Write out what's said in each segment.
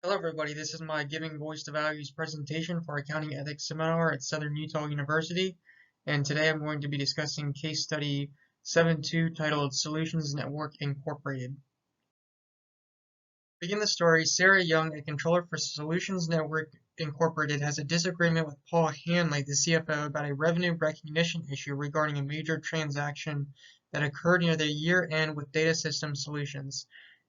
Hello everybody, this is my Giving Voice to Values presentation for Accounting Ethics Seminar at Southern Utah University, and today I'm going to be discussing case study 7.2 titled Solutions Network Incorporated. To begin the story, Sarah Young, a controller for Solutions Network Incorporated, has a disagreement with Paul Hanley, the CFO, about a revenue recognition issue regarding a major transaction that occurred near the year-end with Data Systems Solutions.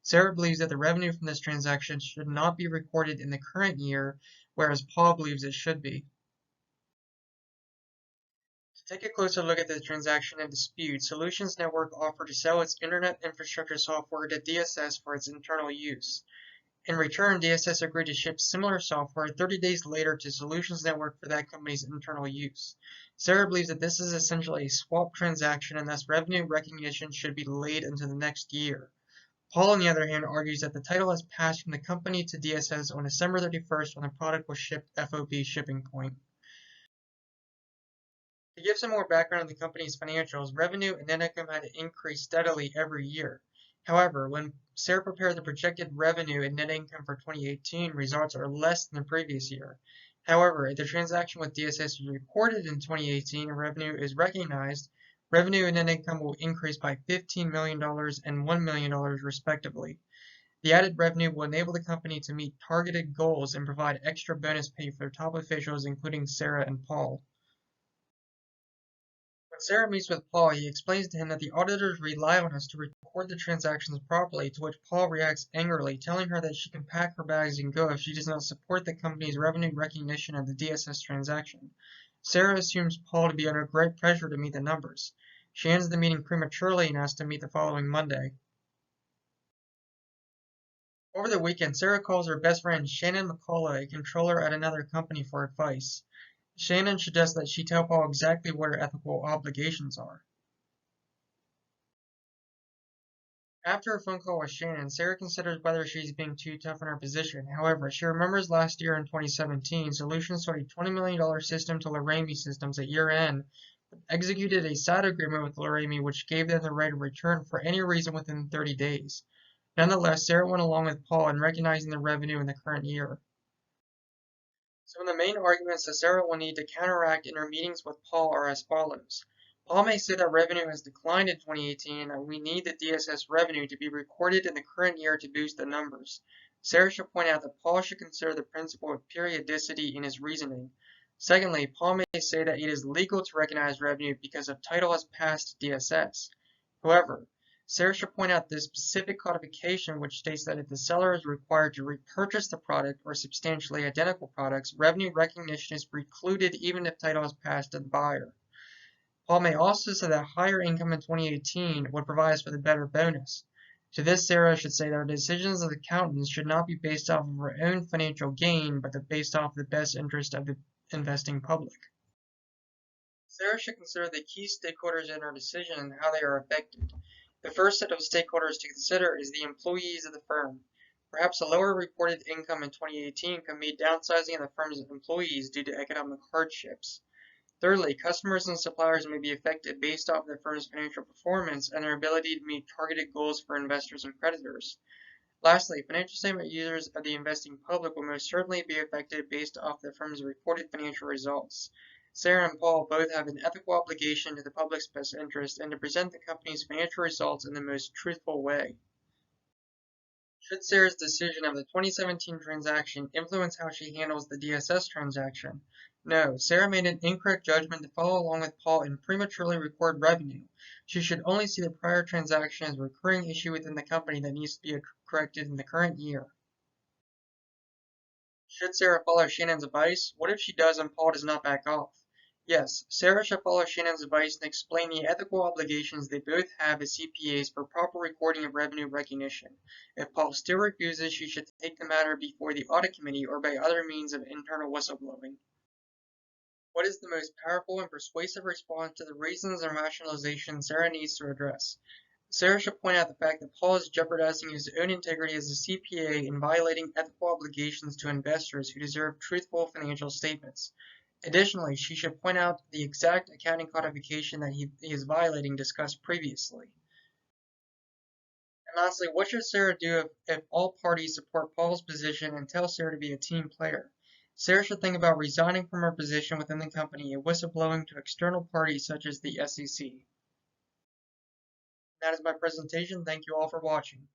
Sarah believes that the revenue from this transaction should not be recorded in the current year, whereas Paul believes it should be. To take a closer look at the transaction in dispute, Solutions Network offered to sell its Internet infrastructure software to DSS for its internal use. In return, DSS agreed to ship similar software 30 days later to Solutions Network for that company's internal use. Sarah believes that this is essentially a swap transaction and thus revenue recognition should be delayed into the next year. Paul, on the other hand, argues that the title has passed from the company to DSS on December 31st when the product was shipped FOB shipping point. To give some more background on the company's financials, revenue and net income had increased steadily every year. However, when Sarah prepared the projected revenue and net income for 2018, results are less than the previous year. However, if the transaction with DSS is recorded in 2018 and revenue is recognized, revenue and net income will increase by $15 million and $1 million respectively. The added revenue will enable the company to meet targeted goals and provide extra bonus pay for their top officials, including Sarah and Paul. When Sarah meets with Paul, he explains to him that the auditors rely on us to record the transactions properly, to which Paul reacts angrily, telling her that she can pack her bags and go if she does not support the company's revenue recognition of the DSS transaction. Sarah assumes Paul to be under great pressure to meet the numbers. She ends the meeting prematurely and asks to meet the following Monday. Over the weekend, Sarah calls her best friend Shannon McCullough, a controller at another company, for advice. Shannon suggests that she tell Paul exactly what her ethical obligations are. After a phone call with Shannon, Sarah considers whether she's being too tough in her position. However, she remembers last year in 2017, Solutions sold a $20 million system to Lorami Systems at year-end, but executed a side agreement with Lorami which gave them the right of return for any reason within 30 days. Nonetheless, Sarah went along with Paul in recognizing the revenue in the current year. Some of the main arguments that Sarah will need to counteract in her meetings with Paul are as follows. Paul may say that revenue has declined in 2018 and that we need the DSS revenue to be recorded in the current year to boost the numbers. Sarah should point out that Paul should consider the principle of periodicity in his reasoning. Secondly, Paul may say that it is legal to recognize revenue because a title has passed DSS. However, Sarah should point out this specific codification which states that if the seller is required to repurchase the product or substantially identical products, revenue recognition is precluded even if title is passed to the buyer. Paul may also say that higher income in 2018 would provide us with a better bonus. To this, Sarah should say that our decisions as accountants should not be based off of our own financial gain, but based off the best interest of the investing public. Sarah should consider the key stakeholders in her decision and how they are affected. The first set of stakeholders to consider is the employees of the firm. Perhaps a lower reported income in 2018 could mean downsizing of the firm's employees due to economic hardships. Thirdly, customers and suppliers may be affected based off the firm's financial performance and their ability to meet targeted goals for investors and creditors. Lastly, financial statement users of the investing public will most certainly be affected based off the firm's reported financial results. Sarah and Paul both have an ethical obligation to the public's best interest and to present the company's financial results in the most truthful way. Should Sarah's decision of the 2017 transaction influence how she handles the DSS transaction? No, Sarah made an incorrect judgment to follow along with Paul and prematurely record revenue. She should only see the prior transaction as a recurring issue within the company that needs to be corrected in the current year. Should Sarah follow Shannon's advice? What if she does and Paul does not back off? Yes, Sarah should follow Shannon's advice and explain the ethical obligations they both have as CPAs for proper recording of revenue recognition. If Paul still refuses, she should take the matter before the audit committee or by other means of internal whistleblowing. What is the most powerful and persuasive response to the reasons and rationalization Sarah needs to address? Sarah should point out the fact that Paul is jeopardizing his own integrity as a CPA and violating ethical obligations to investors who deserve truthful financial statements. Additionally, she should point out the exact accounting codification that he is violating discussed previously. And lastly, what should Sarah do if all parties support Paul's position and tell Sarah to be a team player? Sarah should think about resigning from her position within the company and whistleblowing to external parties such as the SEC. That is my presentation. Thank you all for watching.